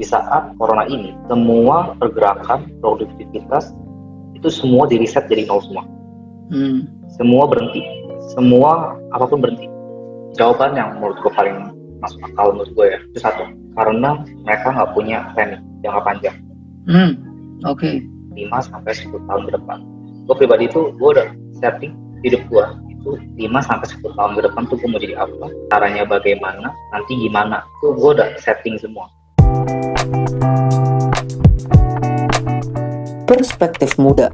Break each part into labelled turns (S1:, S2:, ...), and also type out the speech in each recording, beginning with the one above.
S1: di saat corona ini semua pergerakan produktivitas itu semua di reset jadi nol semua. Semua berhenti, semua apapun berhenti. Jawaban yang menurut gue paling masuk akal menurut gue ya itu satu, karena mereka nggak punya planning jangka panjang.
S2: Oke.
S1: 5-10 tahun ke depan. Gue pribadi itu gue udah setting hidup gue itu 5-10 tahun ke depan tuh gue mau jadi apa, caranya bagaimana, nanti gimana, tuh gue udah setting semua.
S3: Perspektif Muda,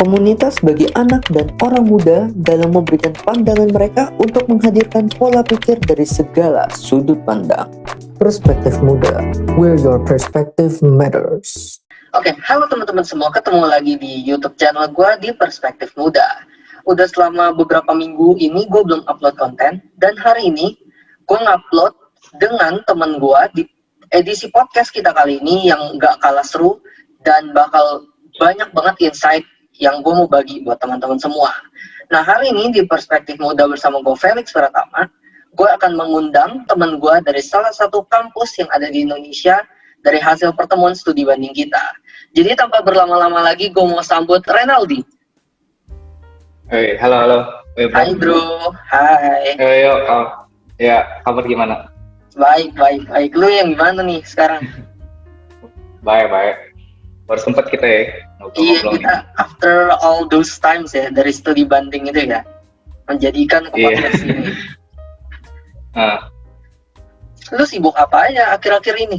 S3: komunitas bagi anak dan orang muda dalam memberikan pandangan mereka untuk menghadirkan pola pikir dari segala sudut pandang. Perspektif Muda, where your perspective matters.
S2: Oke, halo teman-teman semua, ketemu lagi di YouTube channel gue di Perspektif Muda. Udah selama beberapa minggu ini gue belum upload konten, dan hari ini gue ngupload dengan teman gue di edisi podcast kita kali ini yang gak kalah seru dan bakal banyak banget insight yang gue mau bagi buat teman-teman semua. Nah, hari ini di Perspektif Muda bersama gue Felix Pratama, gue akan mengundang teman gue dari salah satu kampus yang ada di Indonesia dari hasil pertemuan studi banding kita. Jadi tanpa berlama-lama lagi, gue mau sambut Renaldi.
S1: Halo.
S2: Hai bro, hai.
S1: Ya, kabar gimana?
S2: Baik. Lu yang gimana nih sekarang?
S1: Baik. Baru sempat kita ya
S2: Iya, kita after all those times ya, dari studi banding itu ya, menjadikan podcast ini. Lu sibuk apa aja akhir-akhir ini?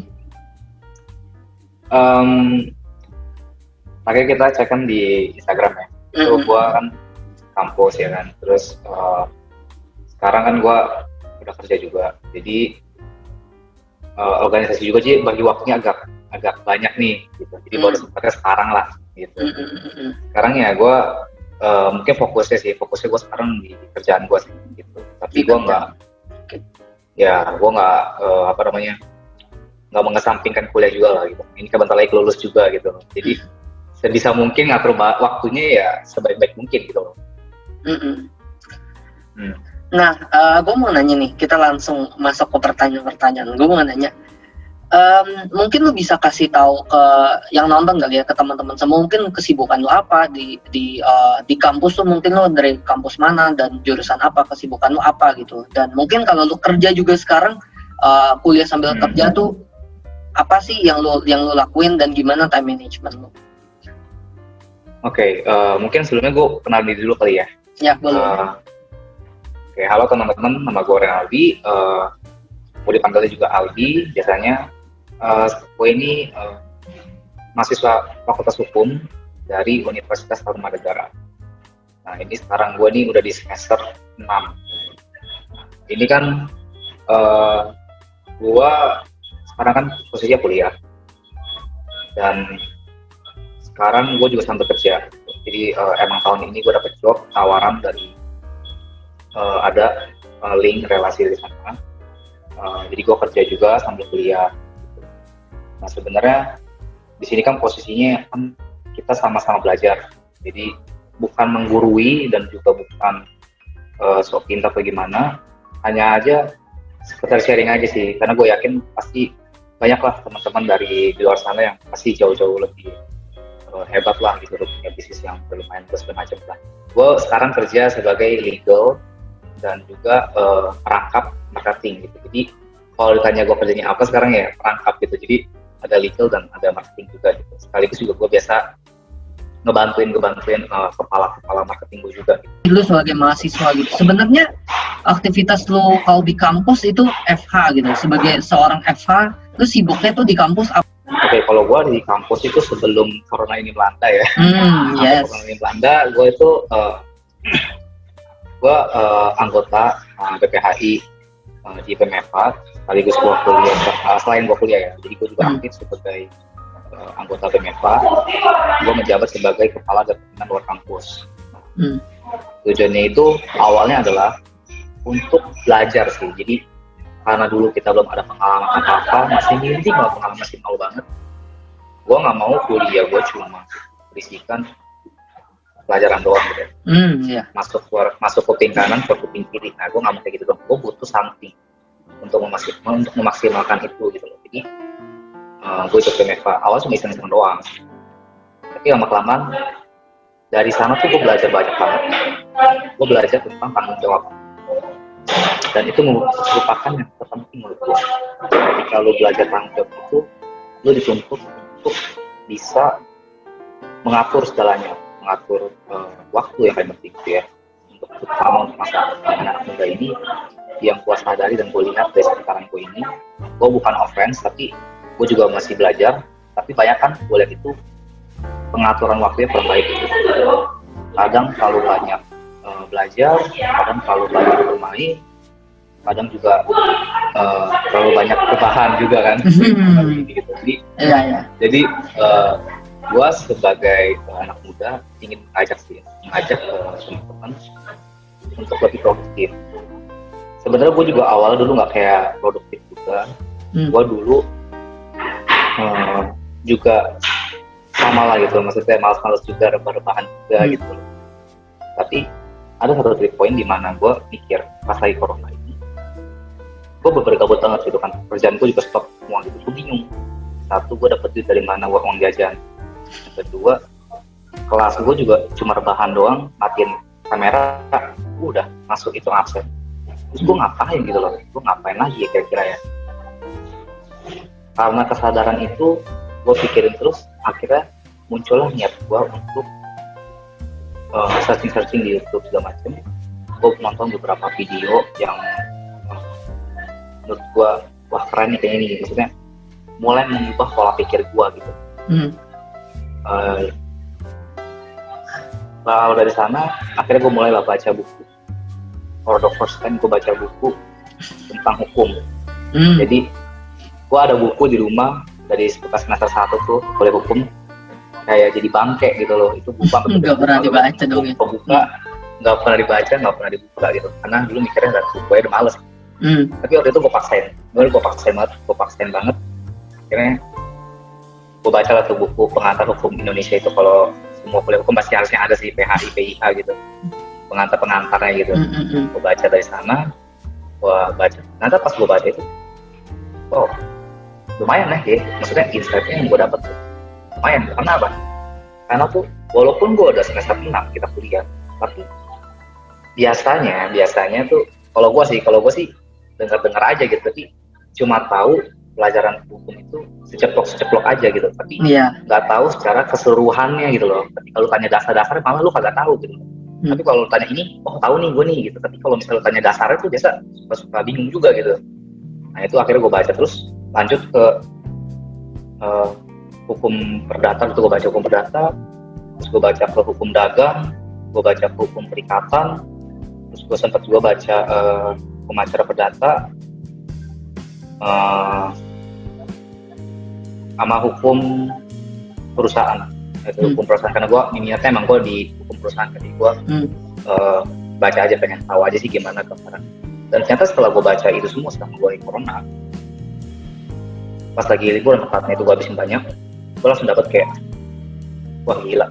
S1: Makanya kita cek kan di Instagram ya. Itu gua kan kampus ya kan. Terus sekarang kan gua udah kerja juga. Jadi organisasi juga sih bagi waktunya agak banyak nih gitu. Jadi baru sempatnya sekarang lah gitu. Sekarang ya gua mungkin fokusnya gua sekarang di kerjaan gua sih gitu. Tapi gua nggak mengesampingkan kuliah juga lah gitu. Ini kan bentar lagi lulus juga gitu. Jadi sebisa mungkin ngatur waktunya ya sebaik-baik mungkin gitu loh.
S2: Nah, gue mau nanya nih, kita langsung masuk ke pertanyaan-pertanyaan. Gue mau nanya, mungkin lu bisa kasih tahu ke yang nonton kali ya, ke teman-teman semua, mungkin kesibukan lu apa di kampus tuh, mungkin lu dari kampus mana dan jurusan apa, kesibukan lu apa gitu. Dan mungkin kalau lu kerja juga sekarang, kuliah sambil kerja tuh apa sih yang lu lakuin dan gimana time management lu?
S1: Oke, mungkin sebelumnya gue kenal diri dulu kali ya.
S2: Ya, boleh.
S1: Oke, halo teman-teman, nama gue Renaldi. Mau dipanggilnya juga Aldi biasanya. Gue ini mahasiswa Fakultas Hukum dari Universitas Tarumanegara. Nah, ini sekarang gue nih udah di semester 6. Ini kan gue sekarang kan posisinya kuliah. Dan sekarang gue juga sambil kerja. Jadi emang tahun ini gue dapet job tawaran dari ada link relasi di sana. Jadi gue kerja juga sambil kuliah. Nah, sebenarnya di sini kan posisinya kan kita sama-sama belajar. Jadi bukan menggurui dan juga bukan sok pintar bagaimana. Hanya aja sekedar sharing aja sih. Karena gue yakin pasti banyaklah teman-teman dari di luar sana yang pasti jauh-jauh lebih hebat lah gitu, punya bisnis yang lumayan plus macam lah. Gue sekarang kerja sebagai legal dan juga perangkap marketing gitu. Jadi kalau ditanya gue kerjanya apa sekarang ya perangkap gitu. Jadi ada legal dan ada marketing juga gitu. Sekaligus juga gue biasa ngebantuin kepala marketing gue juga gitu.
S2: Lu sebagai mahasiswa gitu, sebenarnya aktivitas lu kalau di kampus itu FH gitu. Sebagai seorang FH, lu sibuknya tuh di kampus apa?
S1: Oke, kalau gue di kampus itu sebelum corona ini melanda ya.
S2: Yes.
S1: Corona ini melanda, gue itu anggota BPHI di PMFA, sekaligus gue kuliah. Selain gue kuliah ya, jadi gue juga aktif sebagai anggota PMFA. Gue menjabat sebagai kepala departemen luar kampus. Tujuannya itu awalnya adalah untuk belajar sih. Jadi karena dulu kita belum ada pengalaman apa-apa, masih malu banget. Gue nggak mau kuliah gue cuma berisikan pelajaran doang gitu. Masuk kuping kanan, keluar kuping kiri. Nah, gue nggak mau kayak gitu dong. Gue butuh something untuk memaksimalkan itu gitu loh. Jadi gue ikut BMFA. Awal cuma iseng-iseng doang, tapi lama-kelamaan dari sana tuh gue belajar banyak banget. Gue belajar tentang tanggung jawab, dan itu merupakan yang terpenting menurut gue. Ketika lo belajar tanggung jawab itu, lo dituntut untuk bisa mengatur segalanya, mengatur waktu yang paling penting gitu ya. Untuk terutama untuk masa anak muda ini, yang gue sadari dan gue lihat dari sekarang gue ini, gue bukan offense, tapi gue juga masih belajar. Tapi banyak kan gue lihat itu pengaturan waktunya kurang baik. Kadang terlalu banyak belajar, kadang terlalu banyak bermain, kadang juga terlalu banyak rebahan juga kan. Gitu. Jadi gue sebagai anak muda ingin mengajak teman-teman untuk lebih produktif. Sebenarnya gue juga awal dulu nggak kayak produktif juga. Gue dulu juga sama lah gitu, maksudnya malas-malas juga, rebah-rebahan juga gitu. Tapi ada satu titik poin di mana gue mikir pas lagi corona ini, gue bergabut banget gitu kan, kerjaan gue juga stop semua gitu. Gue bingung, satu, gue dapet duit dari mana buat uang jajan. Yang kedua, kelas gue juga cuma rebahan doang, matiin kamera, udah masuk itu absen. Terus gue ngapain gitu loh, gue ngapain lagi ya kira-kira ya. Karena kesadaran itu gue pikirin terus, akhirnya muncullah niat gue untuk searching di YouTube segala macem. Gue nonton beberapa video yang menurut gue, wah keren nih kayaknya nih, maksudnya mulai mengubah pola pikir gue gitu. Lalu dari sana akhirnya gue mulai baca buku. For the first time gue baca buku tentang hukum. Jadi gue ada buku di rumah dari bekas semester 1 tuh, boleh hukum, kayak jadi bangke gitu loh. Itu buku
S2: nggak pernah dibaca dong ya.
S1: Pembuka nggak pernah dibaca, nggak pernah dibuka gitu, karena dulu mikirnya dari buku udah males. Tapi waktu itu gue paksain banget. Akhirnya gue baca lah tuh buku pengantar hukum Indonesia itu. Kalau semua kuliah hukum pasti harusnya ada sih, PHI, PIH gitu, pengantarnya gitu. Gue baca dari sana, nanti pas gue baca itu, oh lumayan ya, maksudnya insight-nya yang gue dapet tuh lumayan. Karena apa? Karena tuh walaupun gue udah semester 6 kita kuliah, tapi biasanya tuh kalau gue sih dengar aja gitu, tapi cuma tahu pelajaran hukum itu seceplok aja gitu, tapi nggak tahu secara keseluruhannya gitu loh. Tapi kalau tanya dasar-dasarnya malah lu kagak tahu gitu. Tapi kalau tanya ini, oh tahu nih gue nih gitu. Tapi kalau misalnya tanya dasarnya tuh biasa suka bingung juga gitu. Nah itu akhirnya gue baca terus, lanjut ke hukum perdata. Itu gue baca hukum perdata, terus gue baca ke hukum dagang, gue baca ke hukum perikatan, terus gue sempat juga baca hukum acara perdata, sama hukum perusahaan. Itu hukum perusahaan, karena gue niatnya emang gue di hukum perusahaan, jadi gue baca aja, pengen tahu aja sih gimana gambaran. Dan ternyata setelah gue baca itu semua selama gue di corona, pas lagi libur tempatnya itu gue habisin banyak, gue langsung dapet kayak, wah gila,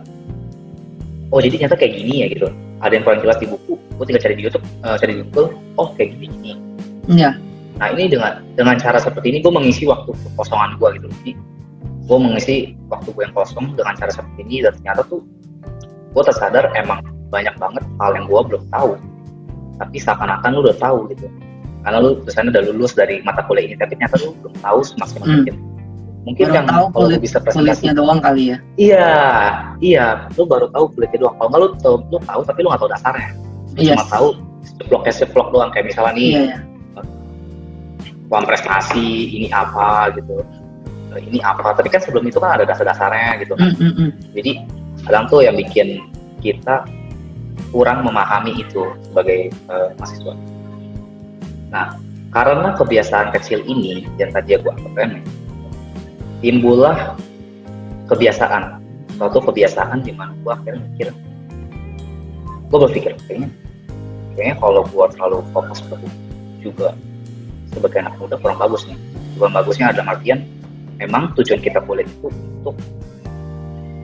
S1: oh jadi ternyata kayak gini ya gitu. Ada yang kurang jelas di buku, gue tinggal cari di YouTube, cari di Google, oh kayak gini. Nah ini dengan cara seperti ini gue mengisi waktu kekosongan gue gitu. Jadi gue mengisi waktu gue yang kosong dengan cara seperti ini, dan ternyata tuh gue tersadar emang banyak banget hal yang gue belum tahu, tapi seakan-akan lu udah tahu gitu, karena lu misalnya udah lulus dari mata kuliah ini, tapi ternyata lu belum tahu semaksimal mungkin
S2: baru
S1: yang
S2: tahu
S1: kalau lu bisa presentasi
S2: kulitnya doang kali ya.
S1: Iya lu baru tahu kulitnya doang. Kalau nggak lu tahu tapi lu nggak tahu dasarnya, cuma tahu seblok doang, kayak misalnya nih uang prestasi ini apa gitu, ini apa, tapi kan sebelum itu kan ada dasar-dasarnya gitu kan. Jadi kadang tuh yang bikin kita kurang memahami itu sebagai mahasiswa. Nah, karena kebiasaan kecil ini yang tadi gue anggap remeh, timbullah suatu kebiasaan di mana gue akhirnya berpikir kayaknya kalau gue terlalu fokus ke buku juga sebagai anak muda kurang bagus nih. Kurang bagusnya ada artian memang tujuan kita kuliah itu untuk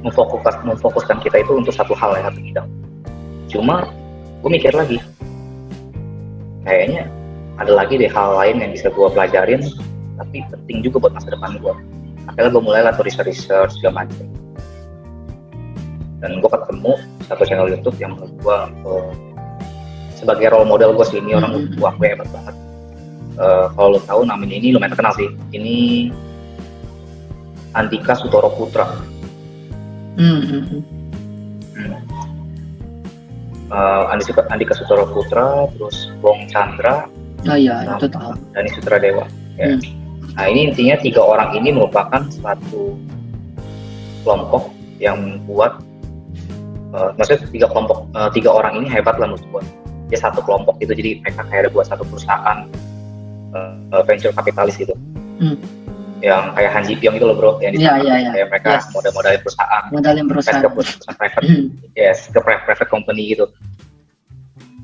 S1: memfokuskan kita itu untuk satu hal yang satu bidang. Cuma gue mikir lagi, kayaknya ada lagi deh hal lain yang bisa gue pelajarin tapi penting juga buat masa depan gue. Akhirnya gue mulai lah tuh research segala macam. Dan gue ketemu satu channel YouTube yang menurut gue sebagai role model gue sih, ini orang gue hebat banget. Kalau lo tahu namanya ini lumayan terkenal sih. Ini Andika Sutoro Putra. Andika Sutoro Putra, terus Bong Chandra,
S2: itu tahu.
S1: Dani Sutradewa. Ya. Nah ini intinya 3 orang ini merupakan satu kelompok yang buat, maksudnya 3 orang ini hebat lah menurut gue. Dia satu kelompok gitu, jadi mereka kayak ada buat satu perusahaan venture kapitalis gitu. Yang kayak Han Ji Pyong itu loh bro, yang kayak mereka modal-modalin perusahaan.
S2: Modalin perusahaan.
S1: Ke perusahaan private, ke private company gitu.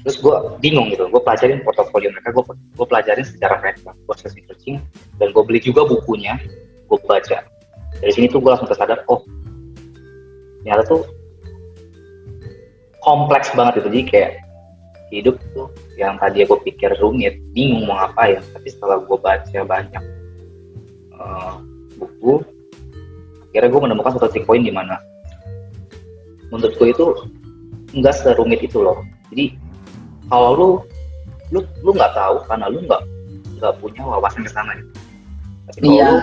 S1: Terus gue bingung gitu, gue pelajarin portofolio mereka, gue pelajarin sejarah mereka, gue searching, dan gue beli juga bukunya, gue baca. Dari sini tuh gue langsung tersadar, oh ternyata tuh kompleks banget itu. Jadi kayak hidup tuh yang tadi gue pikir rumit, bingung mau ngapain, tapi setelah gue baca banyak buku, akhirnya gue menemukan satu titik poin di mana menurut gue itu nggak serumit itu loh. Jadi kalau lu nggak tahu karena lu nggak punya wawasan ke sana gitu. Tapi kalau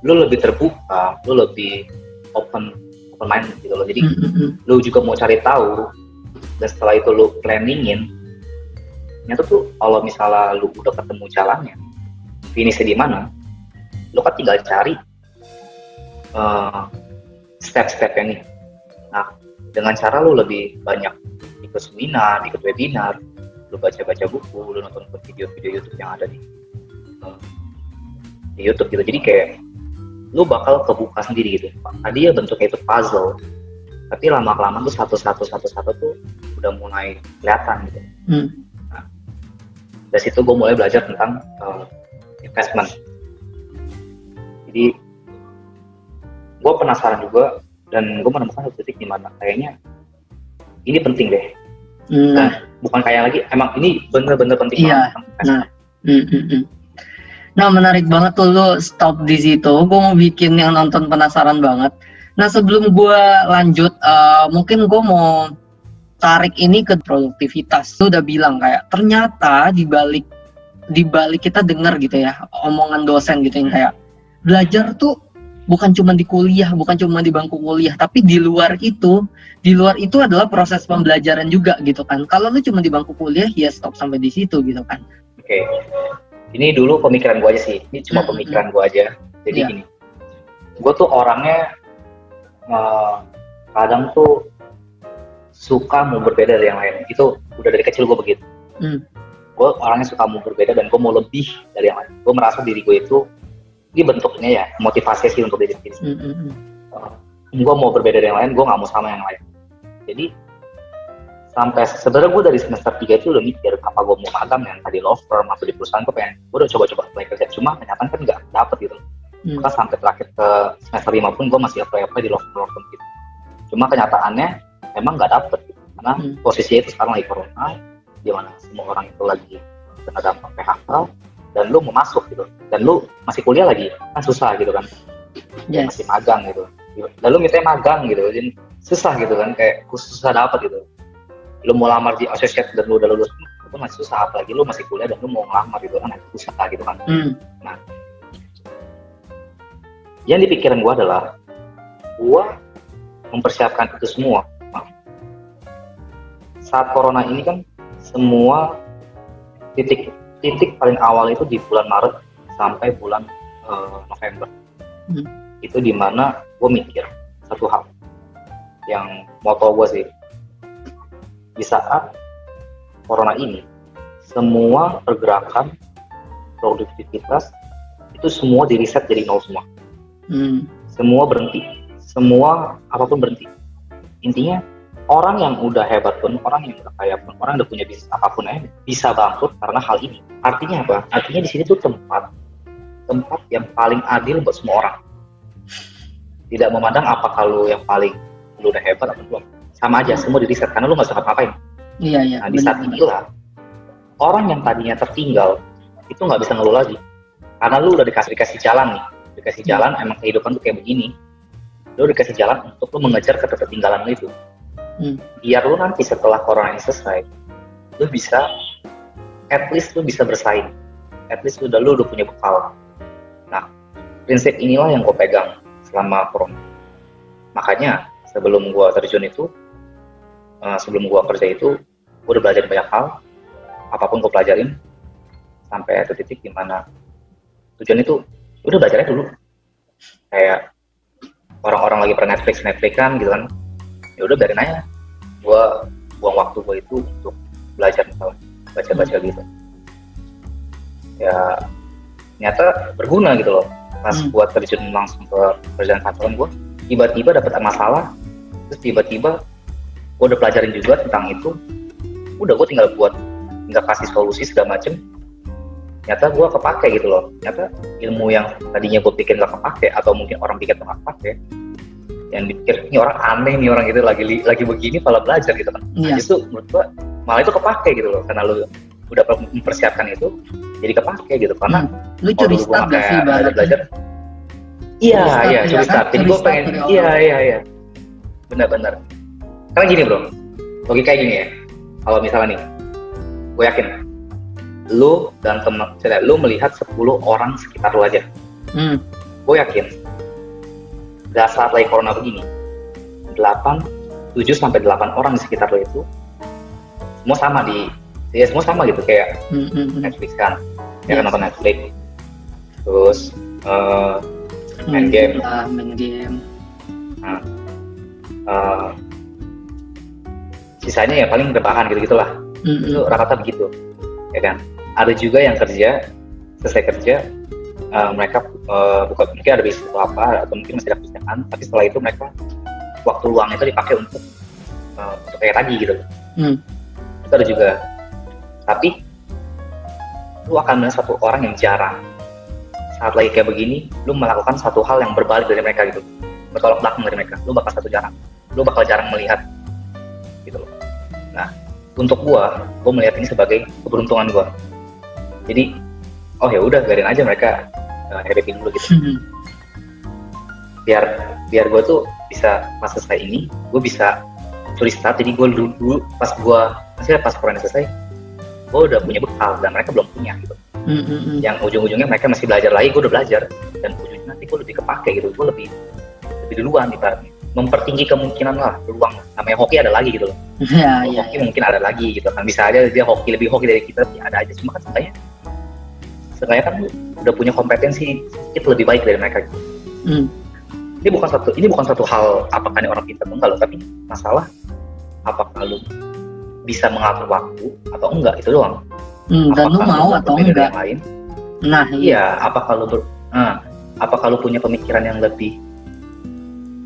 S1: lu lebih terbuka, lu lebih open mind gitu loh. Jadi lu juga mau cari tahu, dan setelah itu lu planningin, ternyata tuh kalau misalnya lu udah ketemu jalannya, finishnya di mana, lu kan tinggal cari step-stepnya nih. Nah, dengan cara lu lebih banyak ikut seminar, ikut webinar, lu baca-baca buku, lu nonton video-video YouTube yang ada di YouTube gitu. Jadi kayak lu bakal kebuka sendiri gitu. Tadi ya bentuknya itu puzzle, tapi lama-kelamaan tuh satu-satu tuh udah mulai kelihatan gitu. Nah, dari situ gue mulai belajar tentang investment. Jadi gue penasaran juga, dan gue menemukan satu titik di mana kayaknya ini penting deh. Nah, bukan kayak lagi, emang ini bener-bener penting banget.
S2: Nah, menarik banget tuh lo stop di situ. Gue mau bikin yang nonton penasaran banget. Nah, sebelum gue lanjut, mungkin gue mau tarik ini ke produktivitas. Lo udah bilang kayak ternyata di balik kita dengar gitu ya, omongan dosen gitu yang kayak belajar tuh bukan cuma di kuliah, bukan cuma di bangku kuliah, tapi di luar itu adalah proses pembelajaran juga gitu kan. Kalau lu cuma di bangku kuliah, ya stop sampai di situ gitu kan.
S1: Oke. Ini dulu pemikiran gue aja sih. Ini cuma pemikiran gue aja. Jadi gini, gue tuh orangnya kadang tuh suka mau berbeda dari yang lain. Itu udah dari kecil gue begitu. Gue orangnya suka mau berbeda dan gue mau lebih dari yang lain. Gue merasa diri gue itu, ini bentuknya ya motivasi sih untuk diri sendiri. Gue mau berbeda dari yang lain, gue nggak mau sama yang lain. Jadi sampai sebenarnya gue dari semester 3 itu udah mikir apa gue mau magang yang tadi law firm atau di perusahaan. Gue udah coba-coba apply kerja, cuma kenyataan kan nggak dapet gitu. Maka sampai terakhir ke semester 5 pun gue masih apply di law firm gitu. Cuma kenyataannya emang nggak dapet gitu. Karena posisinya itu sekarang lagi corona, di mana semua orang itu lagi kena dampak PHK, dan lu mau masuk gitu, dan lu masih kuliah lagi, kan susah gitu kan. Masih magang gitu, dan lu minta magang gitu, jadi susah gitu kan, kayak susah dapet gitu. Lu mau lamar di associate dan lu udah lulus, itu masih susah, apalagi lu masih kuliah dan lu mau ngelamar gitu kan, susah gitu kan. Nah, yang di pikiran gua adalah, gua mempersiapkan itu semua. Saat corona ini kan, semua titik paling awal itu di bulan Maret sampai bulan November. Itu dimana gue mikir satu hal yang moto gue sih, di saat corona ini semua pergerakan produktivitas itu semua di reset jadi nol semua. Semua berhenti, semua apapun berhenti. Intinya orang yang udah hebat pun, orang yang udah kaya pun, orang yang udah punya bisnis apapun bisa bangkrut karena hal ini. Artinya apa? Artinya di sini tuh tempat yang paling adil buat semua orang. Tidak memandang apa kalau yang paling lu udah hebat atau belum. Sama aja, semua di reset karena lu nggak usah ngapain.
S2: Iya.
S1: Nah, di saat inilah orang yang tadinya tertinggal itu nggak bisa ngeluh lagi karena lu udah dikasih jalan nih. dikasih jalan, emang kehidupan tuh kayak begini. Lu dikasih jalan untuk lu mengejar ketertinggalan lu itu. Biar lu nanti setelah corona ini selesai, lu bisa, at least lu bisa bersaing, at least lu udah punya bekal. Nah, prinsip inilah yang gue pegang selama corona. Makanya sebelum gue terjun itu, sebelum gue kerja itu, gue udah belajar banyak hal, apapun gue pelajarin, sampai ada titik dimana tujuan itu, udah belajarnya dulu. Kayak orang-orang lagi pada Netflix kan gitu kan, ya udah biarin aja. Gue buang waktu gue itu untuk belajar misalnya, baca-baca gitu. Ya ternyata berguna gitu loh. Pas gue terjun langsung ke kerjaan kantoran gue, tiba-tiba dapet masalah, terus tiba-tiba gue udah pelajarin juga tentang itu, udah gue tinggal kasih solusi segala macem. Ternyata gue kepake gitu loh. Ternyata ilmu yang tadinya gue pikir gak kepake, atau mungkin orang pikir tuh gak kepake, yang dipikir ini orang aneh nih, orang itu lagi begini malah belajar gitu kan. Nah, justru menurut gue malah itu kepake gitu loh, karena lu udah mempersiapkan itu, jadi kepake gitu. Karena
S2: lu curi start gak sih
S1: belajar. Iya, curi start. Jadi gue pengen, iya, benar. Karena gini bro, logika kayak gini ya. Kalau misalnya nih, gue yakin lu dan teman, lu melihat 10 orang sekitar lu aja. Gue yakin gak saat lagi corona begini, 7 sampai 8 orang di sekitar lo itu semua sama gitu, kayak Netflix kan, ya kan, nonton Netflix, terus main game. Sisanya ya paling rebahan gitu-gitulah. Itu rata-rata begitu, ya kan. Ada juga yang selesai kerja, mereka mungkin ada bisnis atau apa, atau mungkin masih ada kerjaan, tapi setelah itu mereka waktu luang itu dipakai untuk kayak tadi gitu. Itu ada juga. Tapi lu akan melihat satu orang yang jarang saat lagi kayak begini, lu melakukan satu hal yang berbalik dari mereka gitu, bertolak belakang dari mereka. Lu bakal jarang melihat gitu loh. Nah, untuk gua melihat ini sebagai keberuntungan gua. Jadi, oh ya udah, biarin aja mereka hadapin dulu gitu. Biar gue tuh bisa pas selesai ini, gue bisa curi start. Jadi gue dulu pas corona selesai, gue udah punya bekal dan mereka belum punya gitu. Yang ujung-ujungnya mereka masih belajar lagi, gue udah belajar, dan ujungnya nanti gue lebih kepake gitu. Gue lebih duluan ibaratnya, mempertinggi kemungkinan lah, peluang. Namanya hoki ada lagi gitu loh. Hoki mungkin ada lagi gitu kan, bisa aja dia lebih hoki dari kita, ya ada aja. Cuma kan sebenarnya kan udah punya kompetensi sedikit lebih baik dari mereka gitu. Ini bukan satu hal apakah ini orang pintar atau enggak loh, tapi masalah apakah lu bisa mengatur waktu atau enggak, itu doang.
S2: Dan lu mau atau enggak.
S1: Yang lain.
S2: Nah,
S1: iya, apakah lu punya pemikiran yang lebih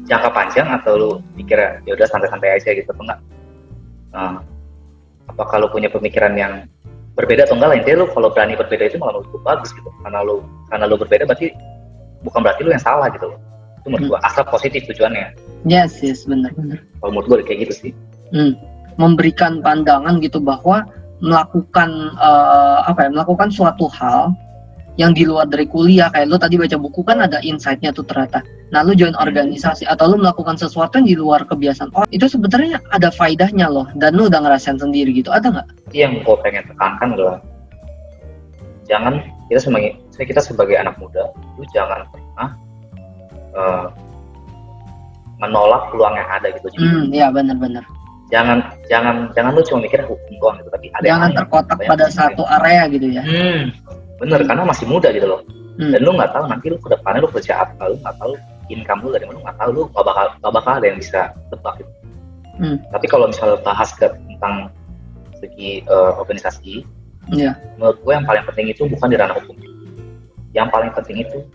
S1: jangka panjang, atau lu pikir ya udah santai-santai aja gitu atau enggak? Apakah lu punya pemikiran yang berbeda atau enggak lah. Intinya lu kalau berani berbeda itu malah menurut gue bagus gitu, karena lu berbeda berarti bukan berarti lu yang salah gitu loh. Itu menurut gue asal positif tujuannya.
S2: Yes, benar.
S1: Kalau menurut gue kayak gitu sih.
S2: Memberikan pandangan gitu bahwa melakukan melakukan suatu hal yang di luar dari kuliah, kayak lu tadi baca buku kan ada insight-nya tuh ternyata. Nah, lu join organisasi atau lu melakukan sesuatu yang di luar kebiasaan itu sebenarnya ada faedahnya loh, dan lu udah ngerasain sendiri gitu, ada nggak?
S1: Yang gue pengen tekankan adalah jangan kita sebagai anak muda itu jangan pernah menolak peluang yang ada gitu.
S2: Iya, benar.
S1: Jangan lu cuma mikir hukum doang gitu, tapi ada
S2: jangan terkotak pada satu area gitu ya.
S1: Bener, karena masih muda gitu loh. Dan lu nggak tahu nanti lu ke depannya lu kerja apa, lu nggak tahu income lu dari mana, lu nggak tahu, lu nggak bakal ada yang bisa tebak gitu. Tapi kalau misalnya bahas tentang segi organisasi, menurut gue yang paling penting itu bukan di ranah hukum. Yang paling penting itu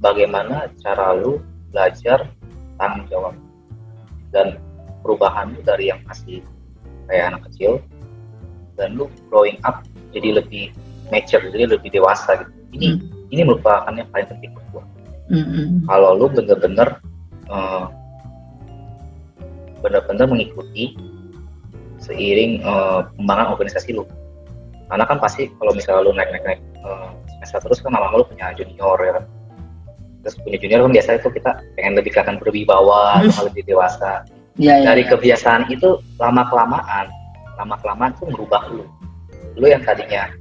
S1: bagaimana cara lu belajar tanggung jawab dan perubahan lu dari yang masih kayak anak kecil, dan lu growing up jadi lebih mature, jadi lebih dewasa gitu. Ini merupakan yang paling penting buat gua. Kalau lu bener-bener mengikuti seiring pengembangan organisasi lu, karena kan pasti kalau misalnya lu naik semester terus kan lama-lama lu punya junior ya kan, Terus punya junior kan biasanya tuh kita pengen lebih kelihatan berwibawa atau lebih dewasa. Dari kebiasaan itu lama kelamaan tuh merubah lu yang tadinya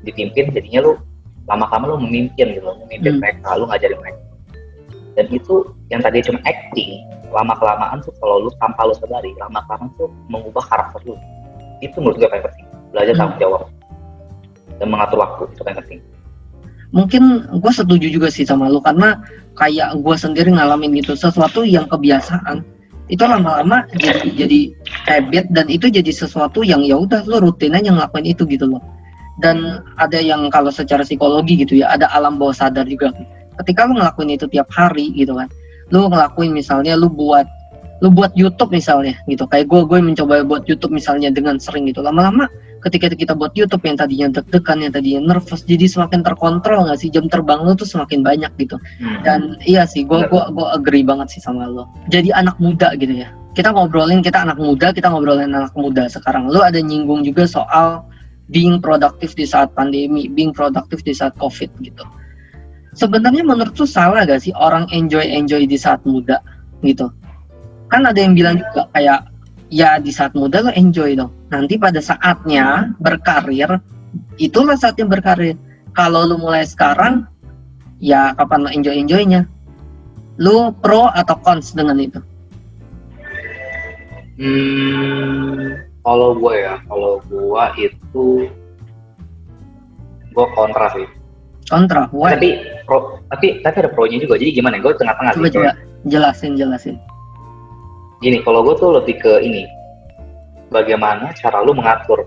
S1: dipimpin jadinya lu lama kelamaan lu memimpin mereka, lu ngajarin mereka. Dan itu yang tadi cuma acting, lama kelamaan tuh kalau lu tanpa lu sadari, lama kelamaan tuh mengubah karakter lu. Itu menurut gue paling penting, belajar tanggung jawab dan mengatur waktu, itu paling penting.
S2: Mungkin gue setuju juga sih sama lu, karena kayak gue sendiri ngalamin gitu, sesuatu yang kebiasaan itu lama-lama jadi habit, dan itu jadi sesuatu yang ya udah lu rutin aja ngelakuin itu gitu loh. Dan ada yang kalau secara psikologi gitu ya, ada alam bawah sadar juga. Ketika lu ngelakuin itu tiap hari gitu kan, lu ngelakuin misalnya lu buat YouTube misalnya gitu, kayak gue mencoba buat YouTube misalnya dengan sering gitu, lama-lama ketika kita buat YouTube yang tadinya deg-degan, yang tadinya nervous, jadi semakin terkontrol nggak sih, jam terbang lu tuh semakin banyak gitu. Dan iya sih, gue agree banget sih sama lo. Jadi anak muda gitu ya, kita ngobrolin anak muda sekarang. Lu ada nyinggung juga soal being produktif di saat pandemi, being produktif di saat COVID gitu. Sebenarnya menurut lu salah gak sih orang enjoy di saat muda gitu? Kan ada yang bilang juga kayak ya di saat muda lo enjoy dong, nanti pada saatnya berkarir, itulah saatnya berkarir. Kalau lu mulai sekarang, ya kapan lo enjoynya? Lu pro atau cons dengan itu?
S1: Kalau gue itu gue kontra sih.
S2: Kontra, why?
S1: Tapi ada pro-nya juga. Jadi gimana? Gue tengah-tengah.
S2: Coba jelasin.
S1: Gini, kalau gue tuh lebih ke ini, bagaimana cara lu mengatur.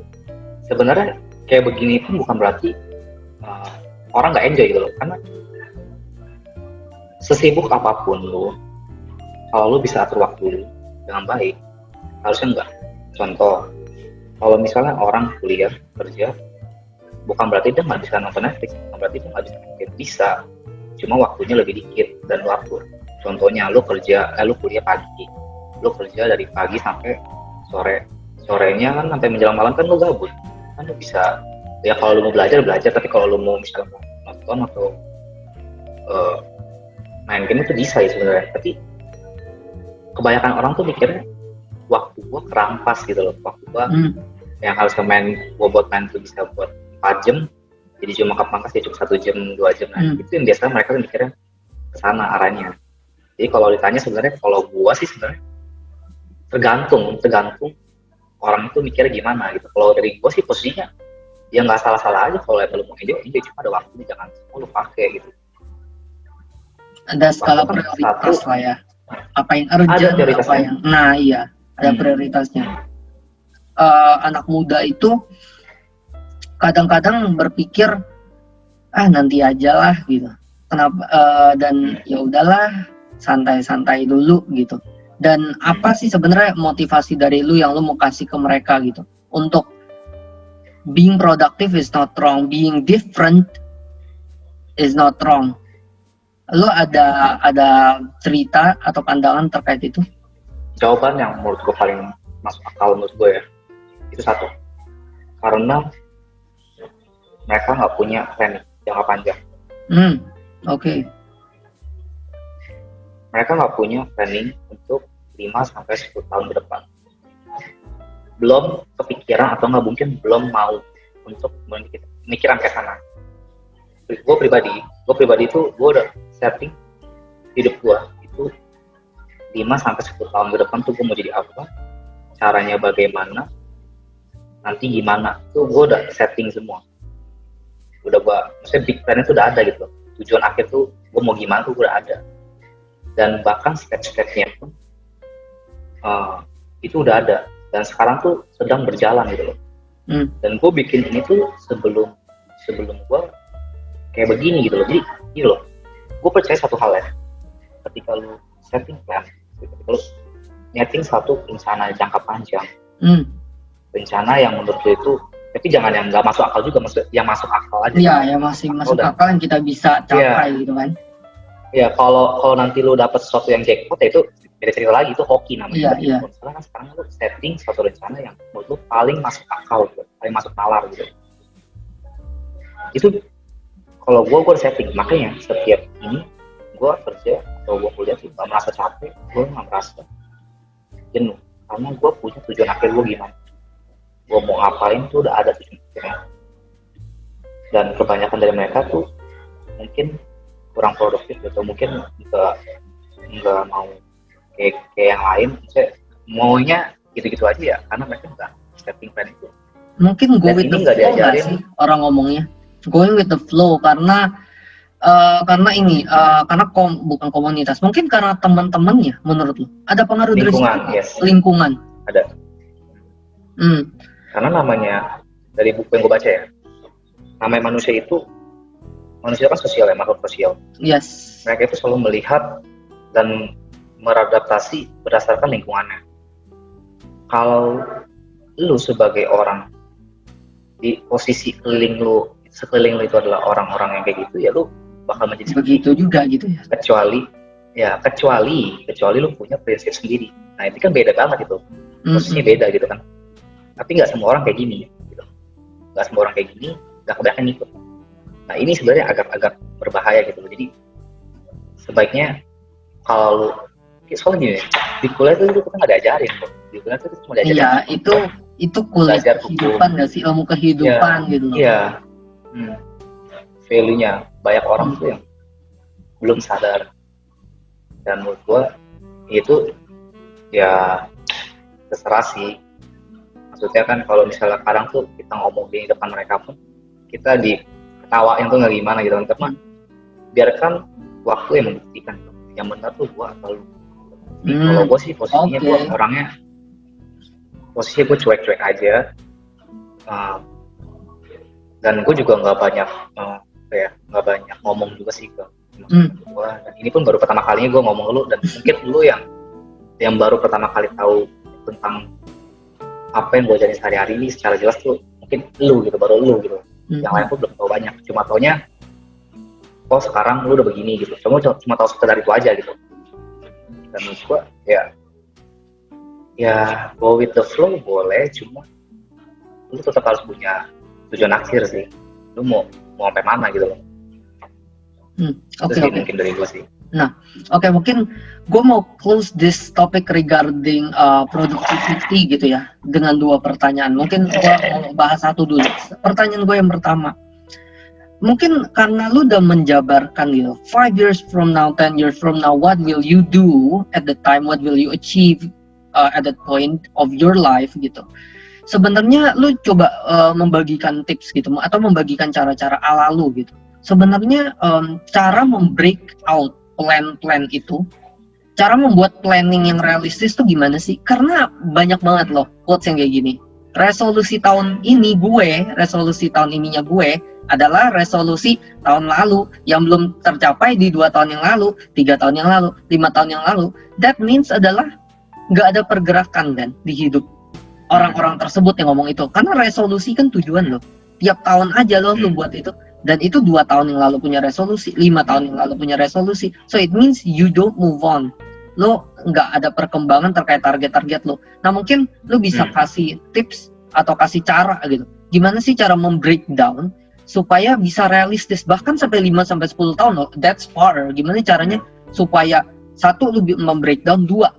S1: Sebenarnya kayak begini pun bukan berarti orang nggak enjoy gitu loh. Karena sesibuk apapun lu, kalau lu bisa atur waktu lu dengan baik, harusnya enggak. Contoh, kalau misalnya orang kuliah, kerja, bukan berarti dia nggak bisa nonton Netflix, bukan berarti dia nggak bisa nonton, bisa, cuma waktunya lebih dikit dan lu atur. Contohnya lu kuliah pagi, lu kerja dari pagi sampai sorenya kan sampai menjelang malam kan lu gabut, kan lu bisa ya kalau lu mau belajar, tapi kalau lu mau misalnya mau nonton atau main game itu bisa ya sebenarnya. Tapi kebanyakan orang tuh mikirnya waktu gua kerampas gitu loh, waktu gua yang harus gua buat main tuh bisa buat 4 jam, jadi cuma kepangkas ya cuma 1 jam 2 jam. Itu yang biasanya mereka tuh mikirnya kesana arahnya. Jadi kalau ditanya sebenarnya, kalau gua sih sebenarnya tergantung orang itu mikirnya gimana gitu. Kalau dari gua sih posisinya ya nggak salah-salah aja, kalau lu mau enjoy cuma ada waktunya, jangan semua lu pakai gitu.
S2: Ada skala prioritas lah ya, apa yang urgent, apa yang ada prioritasnya. Anak muda itu kadang-kadang berpikir nanti aja lah gitu, kenapa dan ya udahlah, santai-santai dulu gitu. Dan apa sih sebenarnya motivasi dari lu yang lu mau kasih ke mereka gitu, untuk being productive is not wrong, being different is not wrong. Lu ada cerita atau pandangan terkait itu?
S1: Jawaban yang menurut gue paling masuk akal menurut gue ya, itu satu, karena mereka nggak punya planning jangka panjang.
S2: Oke.
S1: Mereka nggak punya planning untuk 5-10 tahun ke depan. Belum kepikiran atau nggak mungkin belum mau untuk memikirkan ke sana. Gue pribadi itu gue udah setting hidup gue itu 5-10 tahun ke depan tuh gue mau jadi apa, caranya bagaimana, nanti gimana, tuh gue udah setting semua. Maksudnya big plan-nya tuh udah ada gitu loh. Tujuan akhir tuh gue mau gimana tuh udah ada. Dan bahkan step-stepnya pun itu udah ada. Dan sekarang tuh sedang berjalan gitu loh. Dan gue bikin ini tuh sebelum gue kayak begini gitu loh. Jadi gini loh, gue percaya satu hal ya, ketika lu setting plan, ketika lu nyeting satu rencana jangka panjang, rencana yang menurut lu itu, tapi jangan yang nggak masuk akal juga, maksudnya yang masuk akal aja.
S2: Iya, yang masih masuk akal yang kita bisa capai gitu kan.
S1: Iya, kalau nanti lu dapet sesuatu yang jackpot ya itu beda cerita lagi, itu hoki namanya.
S2: Iya.
S1: Soalnya kan sekarang lu setting suatu rencana yang menurut lu paling masuk akal gitu, paling masuk nalar gitu. Itu kalau gue setting, makanya setiap ini gue kerja atau gue kuliah sih gak merasa capek, gue gak merasa jenuh, karena gue punya tujuan akhir gue gimana, gue mau ngapain tuh udah ada tujuan akhirnya. Dan kebanyakan dari mereka tuh mungkin kurang produktif atau mungkin nggak mau kayak yang lain, misalnya maunya gitu-gitu aja ya, karena mereka nggak setting plan itu.
S2: Mungkin go
S1: Dan
S2: with
S1: ini
S2: the
S1: nggak
S2: flow nggak
S1: diajarin.
S2: sih orang ngomongnya, going with the flow, karena bukan komunitas, mungkin karena teman-temannya. Menurut lo ada pengaruh dari situ?
S1: Lingkungan, yes.
S2: Lingkungan
S1: Ada. Karena namanya dari buku yang gue baca ya, namanya manusia kan sosial ya, makhluk sosial.
S2: Yes.
S1: Mereka itu selalu melihat dan beradaptasi berdasarkan lingkungannya. Kalau lu sebagai orang di posisi sekeliling lu itu adalah orang-orang yang kayak gitu, ya lu bakal menjadi
S2: begitu juga gitu ya.
S1: Kecuali lu punya prinsip sendiri. Nah itu kan beda banget itu, posisinya beda gitu kan. Tapi nggak semua orang kayak gini gitu. Nggak semua orang kayak gini, nggak kebanyakan ikut. Nah ini sebenarnya agak berbahaya gitu. Jadi sebaiknya kalau soalnya gini, di kuliah itu kita nggak diajarin kok. Di kuliah itu cuma diajarin.
S2: Iya, itu kuliah kehidupan nggak sih, ilmu kehidupan ya, gitu loh.
S1: Iya. Value-nya banyak orang tuh yang belum sadar. Dan menurut gue itu ya terserah sih. Maksudnya kan kalau misalnya kadang tuh kita ngomong di depan mereka pun kita diketawain tuh nggak gimana gitu kan, teman. Biarkan waktu yang membuktikan yang benar tuh gue atau lu. Kalau gue sih posisinya gue orangnya gue cuek-cuek aja, dan gue juga nggak banyak ngomong juga sih ke gue. Dan ini pun baru pertama kalinya gue ngomong lu, dan mungkin lu yang baru pertama kali tahu tentang apa yang gue jalani sehari-hari ini secara jelas tuh mungkin baru lu gitu. Yang lain pun belum tahu banyak, cuma taunya oh sekarang lu udah begini gitu. Cuma tahu sekedar itu aja gitu. Dan menurut gue ya go with the flow boleh, cuma lu tetap harus punya tujuan akhir sih. Lu mau sampai mana gitu loh. Oke. Mungkin dari gue sih.
S2: Nah, mungkin gue mau close this topic regarding productivity gitu ya dengan 2 pertanyaan. Mungkin gue mau bahas satu dulu. Pertanyaan gue yang pertama, mungkin karena lu udah menjabarkan gitu, 5 years from now, 10 years from now, what will you do at the time, what will you achieve at that point of your life gitu. Sebenarnya lu coba membagikan tips gitu atau membagikan cara-cara ala lu gitu. Sebenarnya cara membreak out plan itu, cara membuat planning yang realistis tuh gimana sih? Karena banyak banget loh quotes yang kayak gini. Resolusi tahun ininya gue adalah resolusi tahun lalu yang belum tercapai di 2 tahun yang lalu, 3 tahun yang lalu, 5 tahun yang lalu. That means adalah nggak ada pergerakan kan di hidup orang-orang tersebut yang ngomong itu. Karena resolusi kan tujuan lo. Tiap tahun aja lo buat itu. Dan itu 2 tahun yang lalu punya resolusi, 5 tahun yang lalu punya resolusi. So it means you don't move on. Lo nggak ada perkembangan terkait target-target lo. Nah mungkin lo bisa kasih tips atau kasih cara gitu. Gimana sih cara membreakdown supaya bisa realistis, bahkan sampai 5-10 tahun lo. That's far. Gimana caranya supaya 1 lo membreakdown, 2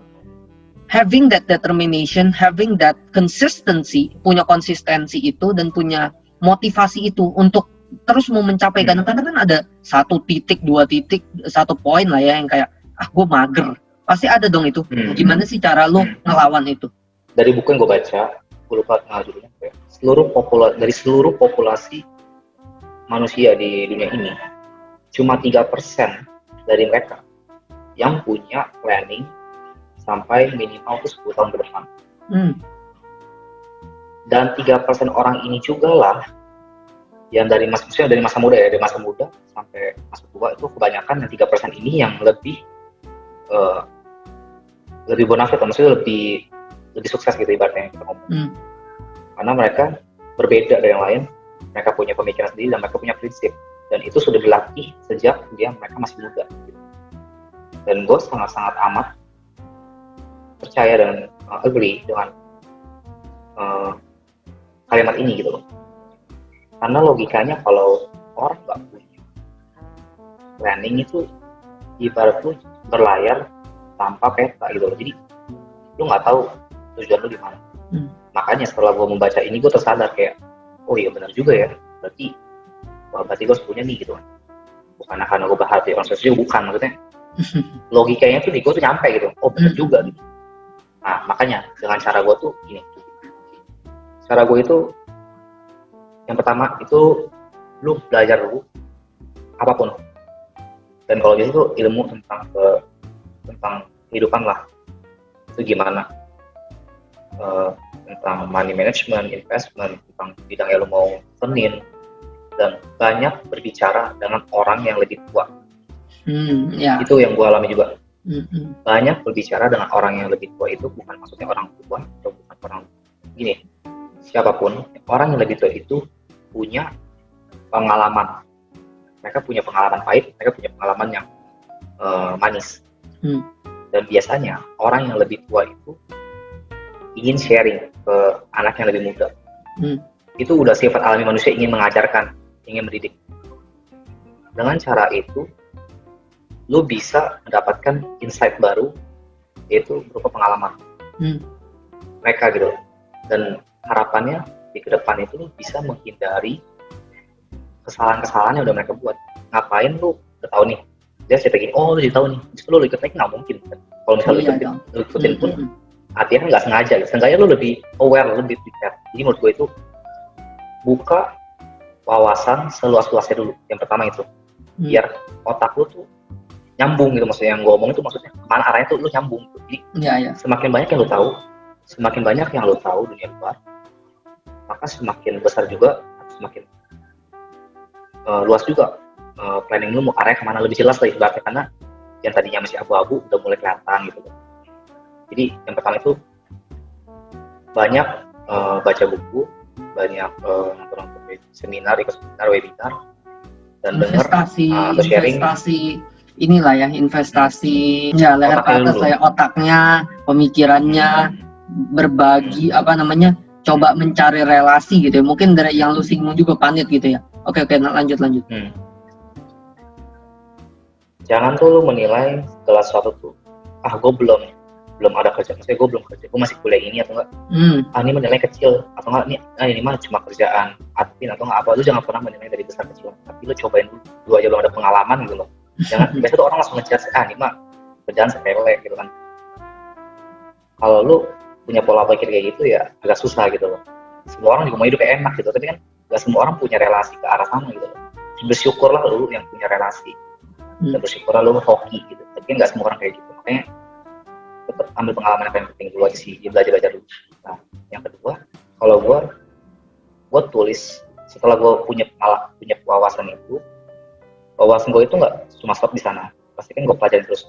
S2: having that determination, having that consistency, punya konsistensi itu dan punya motivasi itu untuk terus mau mencapai. Kadang-kadang kan ada 1 titik, 2 titik, 1 poin lah ya yang kayak gue mager. Pasti ada dong itu. Gimana sih cara lo ngelawan itu?
S1: Dari buku yang gue baca, gue lupa judulnya. Dari seluruh populasi manusia di dunia ini, cuma 3% dari mereka yang punya planning sampai minimal itu 10 tahun ke depan. Dan 3% orang ini juga lah yang dari masa muda sampai masa tua itu kebanyakan yang 3% ini yang lebih bonafit, maksudnya lebih sukses gitu ibaratnya kita ngomong. Karena mereka berbeda dari yang lain, mereka punya pemikiran sendiri dan mereka punya prinsip, dan itu sudah dilatih sejak mereka masih muda gitu. Dan gue sangat amat percaya dan agree dengan kalimat ini gitu loh. Karena logikanya kalau orang nggak punya planning itu ibarat lu berlayar tanpa peta gitu loh. Jadi lu nggak tahu tujuan lu di mana. Makanya setelah gue membaca ini gue tersadar kayak, oh iya benar juga ya, berarti gue harus punya nih gitu kan. Bukan karena gue berhati orang sosial, bukan, maksudnya logikanya tuh di gue tuh nyampe gitu, oh benar juga gitu. Nah makanya dengan cara gue tuh gini, cara gue itu yang pertama itu lu belajar dulu apapun, dan kalau gitu tuh ilmu tentang kehidupan lah, itu gimana, tentang money management, investment, tentang bidang yang lo mau tenin, dan banyak berbicara dengan orang yang lebih tua. Itu yang gue alami juga. Banyak berbicara dengan orang yang lebih tua itu bukan maksudnya orang tua atau bukan orang gini, siapapun orang yang lebih tua itu punya pengalaman. Mereka punya pengalaman pahit, mereka punya pengalaman yang manis. Dan biasanya orang yang lebih tua itu ingin sharing ke anak yang lebih muda. Itu udah sifat alami manusia, ingin mengajarkan, ingin mendidik. Dengan cara itu, lu bisa mendapatkan insight baru, yaitu berupa pengalaman mereka gitu. Dan harapannya di kedepan itu lu bisa menghindari kesalahan-kesalahan yang udah mereka buat. Ngapain lu udah tahu nih, dia cerita gini, oh lu udah tahu nih, justru lu ikut naik nggak mungkin kan. Kalau misalnya lu ikutin pun artinya nggak sengaja, seenggaknya lu lebih aware, lebih prepare. Jadi menurut gue itu buka wawasan seluas-luasnya dulu, yang pertama itu, biar otak lu tuh nyambung gitu. Maksudnya yang gue omong itu maksudnya kemana arahnya tuh lu nyambung gitu. Jadi semakin banyak yang lu tahu, semakin banyak yang lu tahu dunia luar, maka semakin besar juga, semakin luas juga planning lu mau arahnya kemana, lebih jelas lah ibaratnya, karena yang tadinya masih abu-abu udah mulai kelihatan gitu. Jadi yang pertama itu banyak baca buku, banyak nonton seminar, ikut seminar, webinar, dan
S2: investasi inilah ya, investasi ya leher ke atas lah ya, otaknya, pemikirannya, berbagi coba mencari relasi gitu ya. Mungkin dari yang lu singgung juga panit gitu ya. Oke, lanjut.
S1: Jangan tuh lu menilai segala sesuatu tuh, gue belum ada kerja, maksudnya gue belum kerja, gue masih kuliah ini atau enggak, ini menilai kecil, atau enggak ini mah cuma kerjaan admin atau enggak apa. Lu jangan pernah menilai dari besar kecil, tapi lu cobain dulu aja, belum ada pengalaman gitu loh. Jangan, biasa tuh orang langsung ngejudge, ini mah kerjaan sepele gitu kan. Kalau lu punya pola pikir kayak gitu ya agak susah gitu loh. Semua orang juga mau hidup enak gitu, tapi kan gak semua orang punya relasi ke arah sana gitu loh. Bersyukurlah lu yang punya relasi, dan bersyukurlah lu hoki gitu, tapi kan gak semua orang kayak gitu. Makanya tetap ambil pengalaman yang paling penting dulu aja sih, belajar dulu. Nah yang kedua, kalau gue tulis setelah gue punya wawasan itu, wawasan gue itu nggak cuma stop di sana, pasti kan gue pelajarin terus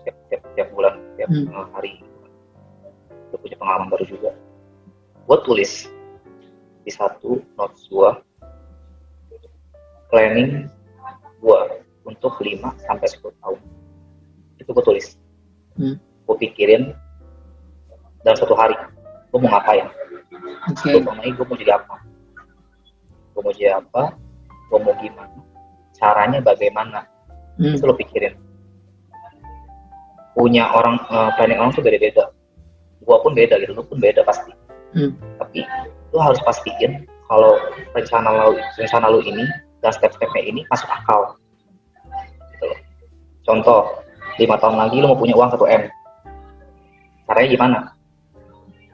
S1: tiap bulan, tiap hari. Gue punya pengalaman baru juga, gue tulis di satu notes gue planning gue untuk 5-10 tahun. Itu gue tulis, gue pikirin dalam satu hari gue mau ngapain, gue mau jadi apa, gue mau gimana, caranya bagaimana, itu lo pikirin. Punya orang planning orang tuh beda-beda, gua pun beda gitu, lu pun beda pasti. Tapi lu harus pastiin kalau rencana lu ini dan step-stepnya ini masuk akal gitu loh. Contoh, 5 tahun lagi lu mau punya uang 1 M, caranya gimana?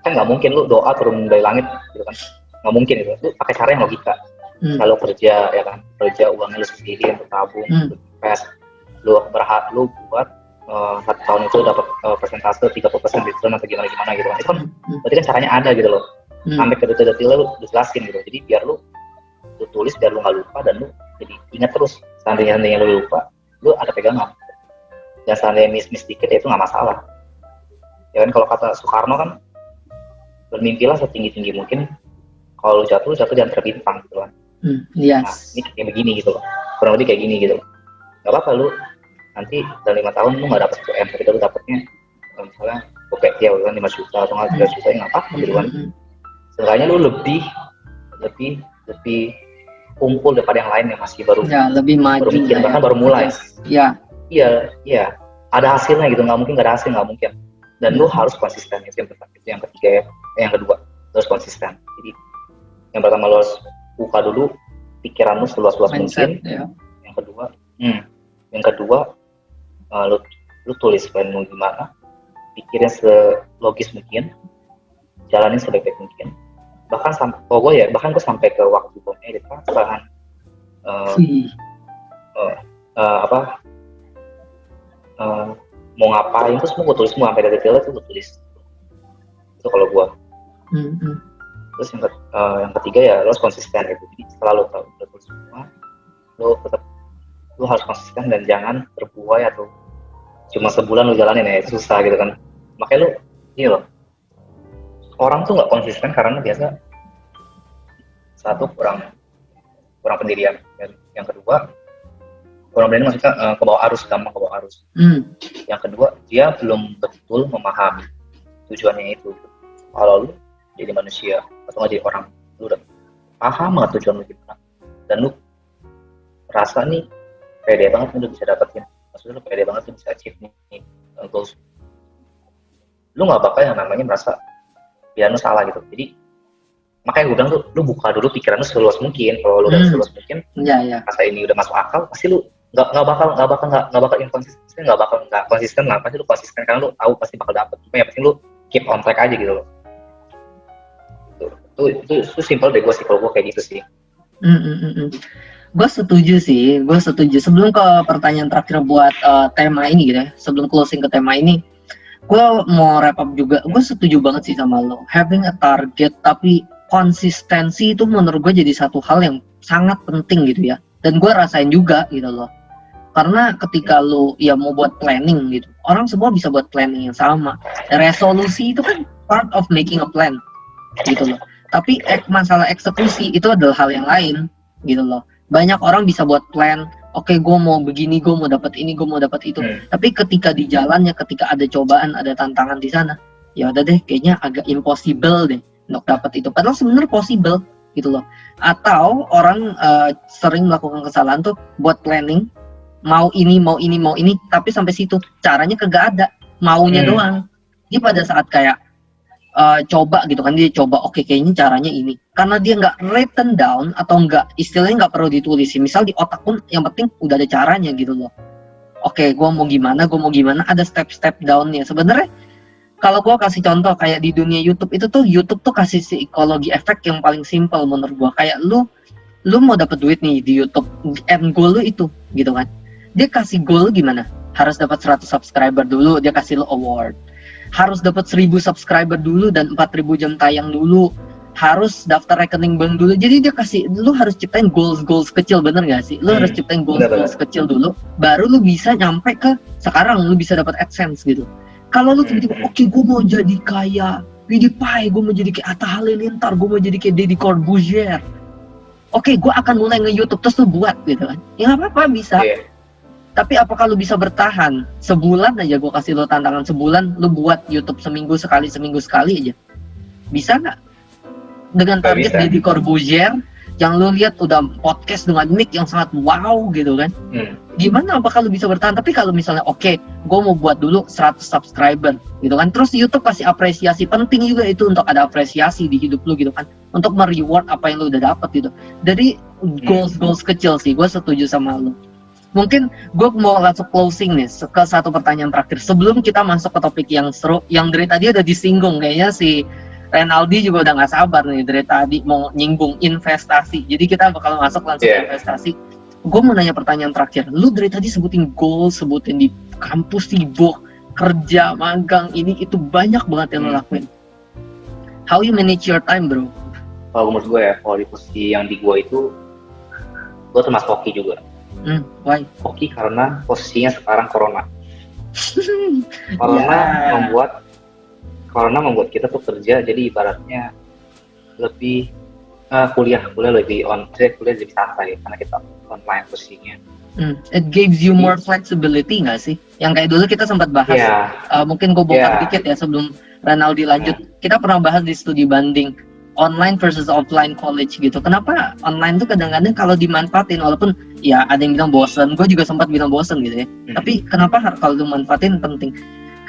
S1: Kan nggak mungkin lu doa turun dari langit gitu kan, nggak mungkin itu. Lu pakai cara yang logika. Kalau kerja ya kan, kerja uangnya lu sendiri untuk tabung, untuk invest, lu buat 1 tahun itu dapat persentase 30% return atau gimana gitu kan. Itu kan berarti kan caranya ada gitu loh. Sampai ke detail-detailnya lu dijelasin gitu. Jadi biar lu tulis biar lu nggak lupa, dan lu jadi ingat terus. Seandainya lu lupa, lu ada pegangan. Dan seandainya miss dikit ya itu nggak masalah. Ya kan, kalau kata Soekarno kan, bermimpilah setinggi-tinggi mungkin. Kalau lu jatuh jangan terbintang gitu kan. Nah, ini kayak begini gitu loh. Kurang lebih kayak gini gitu loh. Gak apa-apa lu nanti dalam 5 tahun lu gak dapet 1 M, tapi lu dapetnya misalnya OPT ya kan 5 juta atau 3 juta, ya gak apa-apa gitu kan. Seenggaknya lu lebih kumpul daripada yang lain yang masih baru
S2: lebih maju,
S1: baru mikir, bahkan baru mulai.
S2: Iya.
S1: Iya. ada hasilnya gitu, nggak mungkin nggak ada hasil, nggak mungkin. Dan lu harus konsisten, itu yang pertama. Itu yang ketiga ya. Yang kedua, lu harus konsisten. Jadi yang pertama lu harus buka dulu pikiran lu seluas-luas mungkin.
S2: Ya.
S1: Yang kedua, lu tulis plan lu gimana, pikirin selogis mungkin, jalanin sebaik-baik mungkin. Bahkan gue sampai ke waktu gue edit pasangan, mau ngapain terus gue tulis semua sampai detailnya tuh gue tulis. Itu kalau gue. Terus yang ketiga ya lo harus konsisten gitu. Jadi setelah lo tulis semua, lo harus konsisten dan jangan terbuai atau cuma sebulan lo jalanin ya, susah gitu kan. Makanya lo ini loh, orang tuh nggak konsisten karena biasa satu kurang pendirian, dan yang kedua kurang berani, maksudnya gampang ke bawah arus. Yang kedua, dia belum betul memahami tujuannya itu. Kalau lu jadi manusia atau nggak jadi orang, lu udah paham nggak tujuan lu gimana, dan lu rasa nih pede banget lu bisa dapetin, maksudnya lu pede banget lu bisa achieve nih goals, lu nggak bakal yang namanya merasa pilihan lu salah gitu. Jadi makanya gue bilang lu buka dulu pikiran lu seluas mungkin. Kalau lu udah seluas mungkin, rasa ini udah masuk akal, pasti lu nggak bakal inkonsisten, nggak konsisten lah. Pasti lu konsisten karena lu tahu pasti bakal dapet. Cuma yang penting lu keep on track aja gitu loh. Itu simple deh kalau gue kayak gitu sih.
S2: Gue setuju sih. Sebelum ke pertanyaan terakhir buat tema ini gitu ya, sebelum closing ke tema ini, gue mau wrap up juga. Gue setuju banget sih sama lo. Having a target tapi konsistensi itu menurut gue jadi satu hal yang sangat penting gitu ya. Dan gue rasain juga gitu loh. Karena ketika lo ya mau buat planning gitu, orang semua bisa buat planning yang sama. Resolusi itu kan part of making a plan gitu loh. Tapi masalah eksekusi itu adalah hal yang lain gitu loh. Banyak orang bisa buat plan, oke, gue mau begini, gue mau dapat ini, gue mau dapat itu. Tapi ketika di jalannya, ketika ada cobaan, ada tantangan di sana, ya udah deh, kayaknya agak impossible deh untuk dapat itu. Padahal sebenarnya possible gitu loh. Atau orang sering melakukan kesalahan tuh buat planning, mau ini, tapi sampai situ caranya kagak ada, maunya doang. Dia pada saat kayak coba gitu kan, dia coba oke, kayaknya caranya ini, karena dia nggak written down atau nggak, istilahnya nggak perlu ditulis. Misal di otak pun yang penting udah ada caranya gitu loh. Oke, gue mau gimana, ada step downnya. Sebenarnya kalau gue kasih contoh kayak di dunia YouTube itu tuh, YouTube tuh kasih psikologi efek yang paling simple menurut gue. Kayak lu mau dapet duit nih di YouTube, end goal lu itu gitu kan, dia kasih goal gimana, harus dapat 100 subscriber dulu, dia kasih lu award. Harus dapat 1000 subscriber dulu dan 4000 jam tayang dulu, harus daftar rekening bank dulu. Jadi dia kasih, lu harus ciptain goals kecil, bener gak sih? Lu harus ciptain goals kecil dulu, baru lu bisa nyampe ke sekarang lu bisa dapat AdSense gitu. Kalau lu tiba-tiba oke, gue mau jadi kayak PewDiePie, gue mau jadi kayak Atta Halilintar, gue mau jadi kayak Deddy Corbuzier, oke, gue akan mulai nge-YouTube, terus lu buat gitu kan, ya gak apa-apa, bisa. Tapi apakah lu bisa bertahan sebulan aja? Gue kasih lo tantangan sebulan, lu buat YouTube seminggu sekali aja, bisa nggak? Dengan target Deddy Corbuzier yang lu lihat udah podcast dengan mic yang sangat wow gitu kan, gimana apakah lu bisa bertahan? Tapi kalau misalnya oke, gue mau buat dulu 100 subscriber gitu kan, terus YouTube kasih apresiasi, penting juga itu untuk ada apresiasi di hidup lu gitu kan, untuk mereward apa yang lu udah dapet gitu. Dari goals kecil sih, gue setuju sama lu. Mungkin gue mau langsung closing nih ke satu pertanyaan terakhir sebelum kita masuk ke topik yang seru, yang dari tadi udah disinggung. Kayaknya si Renaldi juga udah gak sabar nih dari tadi mau nyinggung investasi. Jadi kita bakal masuk langsung ke investasi. Gue mau nanya pertanyaan terakhir. Lu dari tadi sebutin goal, sebutin di kampus sibuk, kerja, magang, ini itu banyak banget yang lo lakuin. How you manage your time, bro?
S1: Kalau menurut gue ya, kalau di posisi yang di gue itu, gue termasuk hoki juga.
S2: Why?
S1: Hoki karena posisinya sekarang corona. Corona membuat kita tuh kerja, jadi ibaratnya lebih kuliah lebih kuliah lebih santai karena kita online posisinya.
S2: It gives you more flexibility nggak sih? Yang kayak dulu kita sempat bahas. Mungkin gue bongkar dikit ya sebelum Renaldi lanjut. Kita pernah bahas di studi banding. online versus offline college gitu. Kenapa online tuh kadang-kadang kalau dimanfaatin, walaupun ya ada yang bilang bosen, gue juga sempat bilang bosen gitu ya. Tapi kenapa kalau dimanfaatin penting?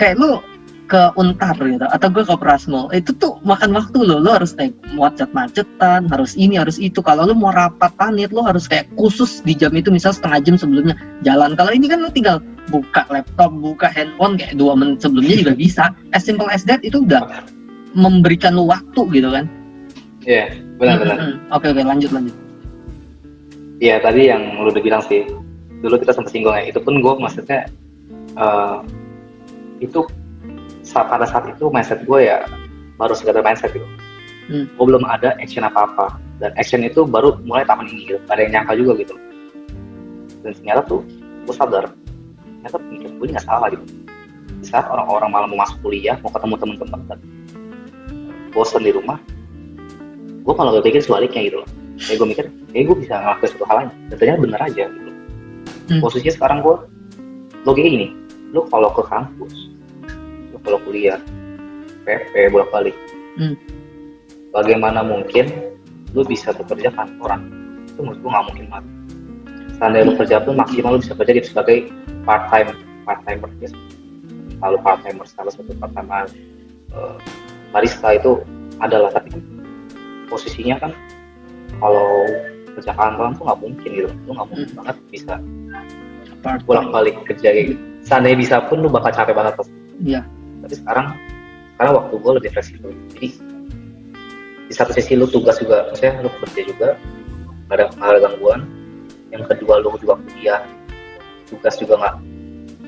S2: Kayak lu ke Untar gitu, atau gue ke Prasmo, itu tuh makan waktu lo harus naik macet-macetan, harus ini, harus itu. Kalau lo mau rapat panit, lo harus kayak khusus di jam itu, misal setengah jam sebelumnya jalan. Kalau ini kan lo tinggal buka laptop, buka handphone kayak 2 menit sebelumnya juga bisa. As simple as that, itu udah memberikan lo waktu gitu kan.
S1: Iya, benar-benar.
S2: Oke, lanjut.
S1: Iya, tadi yang lu udah bilang sih, dulu kita sempat singgung ya, itu pun gue maksudnya itu pada saat itu mindset gue ya baru sekedar mindset gitu. Gue belum ada action apa-apa, dan action itu baru mulai tahun ini gitu. Gak ada yang nyangka juga gitu. Dan ternyata tuh gue sadar, ternyata pemikiran gue ini gak salah gitu. Di saat orang-orang malah mau masuk kuliah, mau ketemu teman-teman dan bosan di rumah, gue malah berpikir sebaliknya gitu loh. Kayak gue mikir, gue bisa ngelakuin suatu hal lain, dan ternyata bener aja gitu. Posisinya sekarang gue logiknya gini, lu kalau ke kampus, kalau kuliah, PP bolak-balik, bagaimana mungkin lu bisa bekerja kantoran? Itu menurut gue nggak mungkin banget. Seandainya lu kerja pun maksimal lu bisa kerja sebagai part-timer, ya. Lalu part-timer, salah satu part-timer barista itu adalah, tapi kan posisinya kan kalau kerja kantoran tuh nggak mungkin gitu, lu nggak mungkin banget bisa bolak-balik kerja gitu. Seandainya bisa pun lu bakal capek banget pasti.
S2: Iya.
S1: Tapi sekarang waktu gue lebih fleksibel, jadi di satu sisi lu tugas juga, maksudnya lu kerja juga gak ada gangguan, yang kedua lu juga kuliah, tugas juga nggak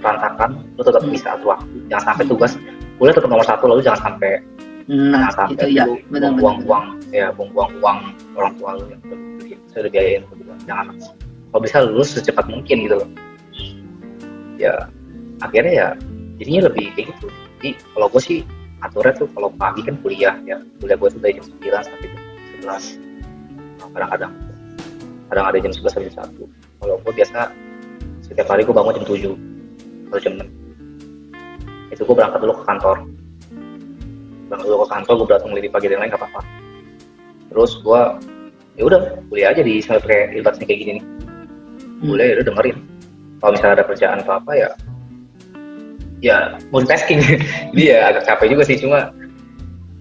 S1: berantakan, lu tetap bisa atur waktu. Jangan sampai tugas kuliah tetap nomor 1, lalu jangan sampai
S2: itu ya
S1: buang-buang uang orang tua lu yang sudah biayain kedua. Jangan, kalau bisa lulus secepat mungkin gitu loh. Ya akhirnya ya jadinya lebih kayak gitu. Jadi kalau gue sih aturnya tuh kalau pagi kan kuliah gue tuh dari jam 9 sampai jam 11, kadang-kadang ada jam 11 sampai jam 1. Kalau gue biasa setiap hari gue bangun jam 7 atau jam 6, itu gue berangkat dulu ke kantor, gue datang lebih pagi dan lain gak apa-apa. Terus gue ya udah kuliah aja di sampai kayak ibaratnya kayak gini nih, kuliah ya udah dengerin. Kalau misalnya ada kerjaan apa ya multitasking. Jadi ya agak capek juga sih, cuma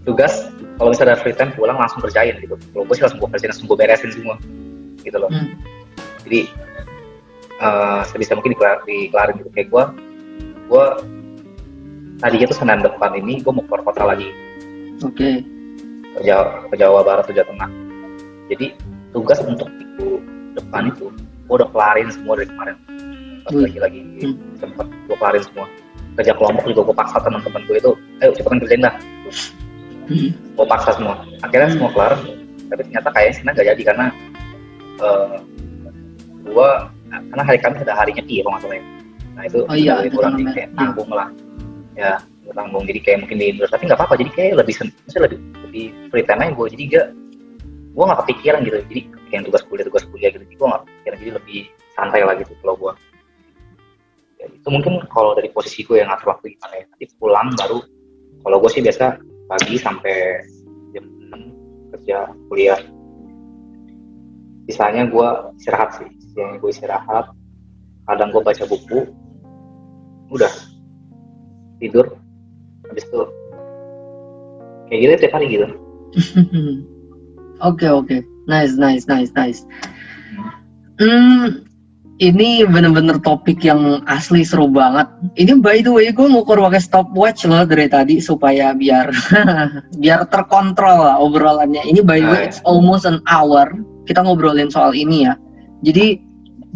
S1: tugas kalau misalnya ada free time pulang langsung kerjain gitu. Kalau gue sih langsung gue kerjain, langsung gue beresin semua gitu loh. Jadi sebisa mungkin dikelarin gitu. Kayak gue tadinya tuh Senin depan ini gue mau keluar kota lagi.
S2: Oke.
S1: Ke Jawa Barat, ke Jawa Tengah. Jadi tugas untuk minggu depan itu gue udah kelarin semua dari kemarin. Lagi sempat gue kelarin semua. Kerja kelompok juga gue paksa teman-teman gue itu, ayo cepetan kerjain dah. Gue paksa semua. Akhirnya semua kelar. Tapi ternyata kayaknya Senin gak jadi karena karena hari Kamis ada hari nyepi ya kalau nggak salah ya. Nah itu kurang kayak tanggung lah. Ya tanggung, jadi kayak mungkin diundur, tapi nggak apa-apa. Jadi kayak lebih free time aja gue. Jadi gue nggak kepikiran gitu. Jadi kayak tugas kuliah gitu. Gue nggak kepikiran, jadi lebih santai lah gitu kalau gue. Ya, itu mungkin kalau dari posisi gue yang ngatur waktu gimana ya. Nanti pulang baru, kalau gue sih biasa pagi sampai jam 6 kerja kuliah. Sisanya gue istirahat sih. Kadang gue baca buku, udah tidur, habis itu kayak gitu tiap hari gitu.
S2: Oke. Nice. Ini bener-bener topik yang asli seru banget. Ini by the way gue ngukur pakai stopwatch loh dari tadi supaya biar terkontrol lah obrolannya. Ini by the way it's almost an hour kita ngobrolin soal ini ya. Jadi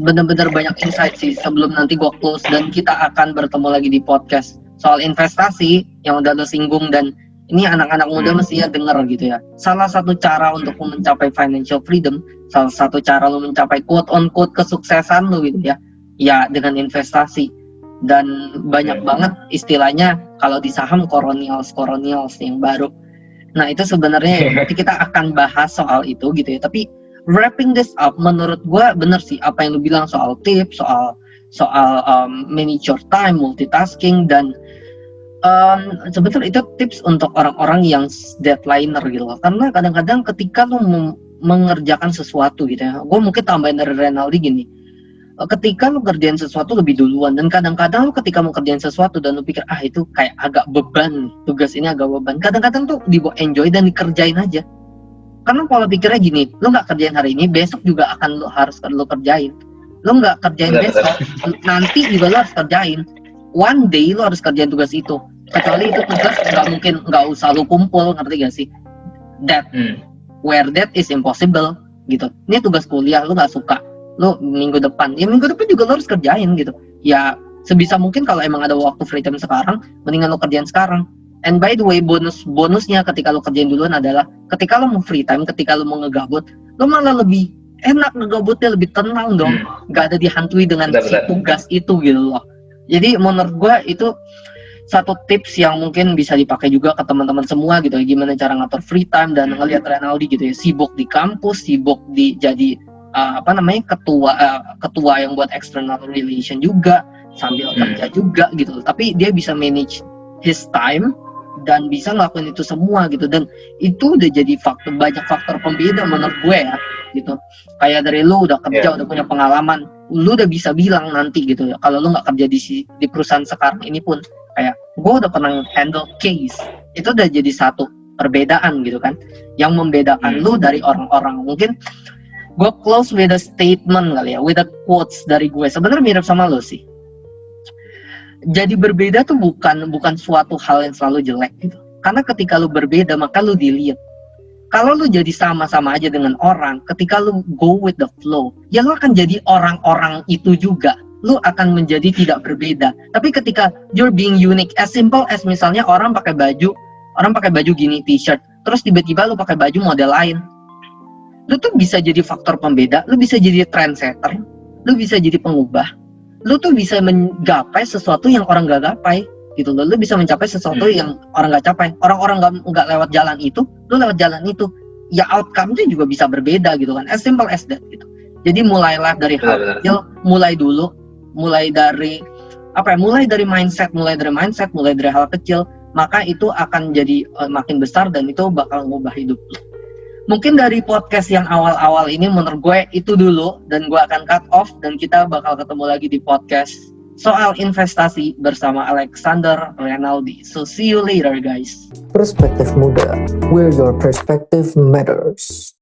S2: bener-bener banyak insight sih sebelum nanti gue close, dan kita akan bertemu lagi di podcast soal investasi yang udah lo singgung, dan ini anak-anak muda mestinya denger gitu ya. Salah satu cara untuk mencapai financial freedom, salah satu cara lo mencapai quote on quote kesuksesan lo gitu ya dengan investasi. Dan banyak banget istilahnya kalau di saham koronials yang baru. Nah itu sebenarnya berarti kita akan bahas soal itu gitu ya. Tapi wrapping this up, menurut gue bener sih apa yang lo bilang soal tips, soal manage your time, multitasking, dan Sebetulnya itu tips untuk orang-orang yang deadlineer gitu loh. Karena kadang-kadang ketika lu mengerjakan sesuatu gitu ya, gue mungkin tambahin dari Renaldi gini, ketika lu kerjain sesuatu lebih duluan, dan kadang-kadang lu ketika mau kerjain sesuatu dan lu pikir itu kayak agak beban, tugas ini agak beban, kadang-kadang tuh dibawa enjoy dan dikerjain aja. Karena pola pikirnya gini, lu nggak kerjain hari ini, besok juga akan lu kerjain. Lu nggak kerjain besok, nanti juga lu harus kerjain. One day lu harus kerjain tugas itu. Kecuali itu tugas nggak usah lu kumpul, ngerti gak sih? Where that is impossible gitu. Ini tugas kuliah, lu nggak suka, lu minggu depan juga lu harus kerjain gitu. Ya sebisa mungkin kalau emang ada waktu free time sekarang, mendingan lu kerjain sekarang. And by the way, bonusnya ketika lu kerjain duluan adalah ketika lu mau free time, ketika lu mau ngegabut, lu malah lebih enak ngegabutnya, lebih tenang dong. Gak ada dihantui dengan si tugas itu gitu loh. Jadi menurut gue itu satu tips yang mungkin bisa dipakai juga ke teman-teman semua gitu ya, gimana cara ngatur free time. Dan ngelihat Renaldi gitu ya, sibuk di kampus, sibuk di jadi ketua yang buat external relation juga, sambil kerja juga gitu. Tapi dia bisa manage his time dan bisa ngelakuin itu semua gitu, dan itu udah jadi banyak faktor pembeda menurut gue ya gitu. Kayak dari lu udah kerja, udah punya pengalaman, lu udah bisa bilang nanti gitu ya, kalau lu nggak kerja di perusahaan sekarang ini pun, kayak gue udah pernah handle case, itu udah jadi satu perbedaan gitu kan, yang membedakan lu dari orang-orang. Mungkin gue close with a statement kali ya, with a quotes dari gue, sebenarnya mirip sama lu sih. Jadi berbeda tuh bukan suatu hal yang selalu jelek gitu. Karena ketika lu berbeda, maka lu dilihat. Kalau lu jadi sama-sama aja dengan orang, ketika lu go with the flow, ya lu akan jadi orang-orang itu juga. Lu akan menjadi tidak berbeda. Tapi ketika you're being unique, as simple as misalnya orang pakai baju gini, t-shirt, terus tiba-tiba lu pakai baju model lain. Lu tuh bisa jadi faktor pembeda, lu bisa jadi trendsetter, lu bisa jadi pengubah. Lu tuh bisa menggapai sesuatu yang orang gak gapai gitu loh. Lu bisa mencapai sesuatu yang orang gak capai. Orang-orang gak lewat jalan itu, lu lewat jalan itu. Ya outcome-nya juga bisa berbeda gitu kan. As simple as that gitu. Jadi mulailah dari hal kecil, mulai dari mindset, mulai dari hal kecil, maka itu akan jadi makin besar dan itu bakal ngubah hidup lu. Mungkin dari podcast yang awal-awal ini menurut gue itu dulu, dan gue akan cut off, dan kita bakal ketemu lagi di podcast soal investasi bersama Alexander Renaldi. So see you later guys.
S3: Perspektif Muda, where your perspective matters.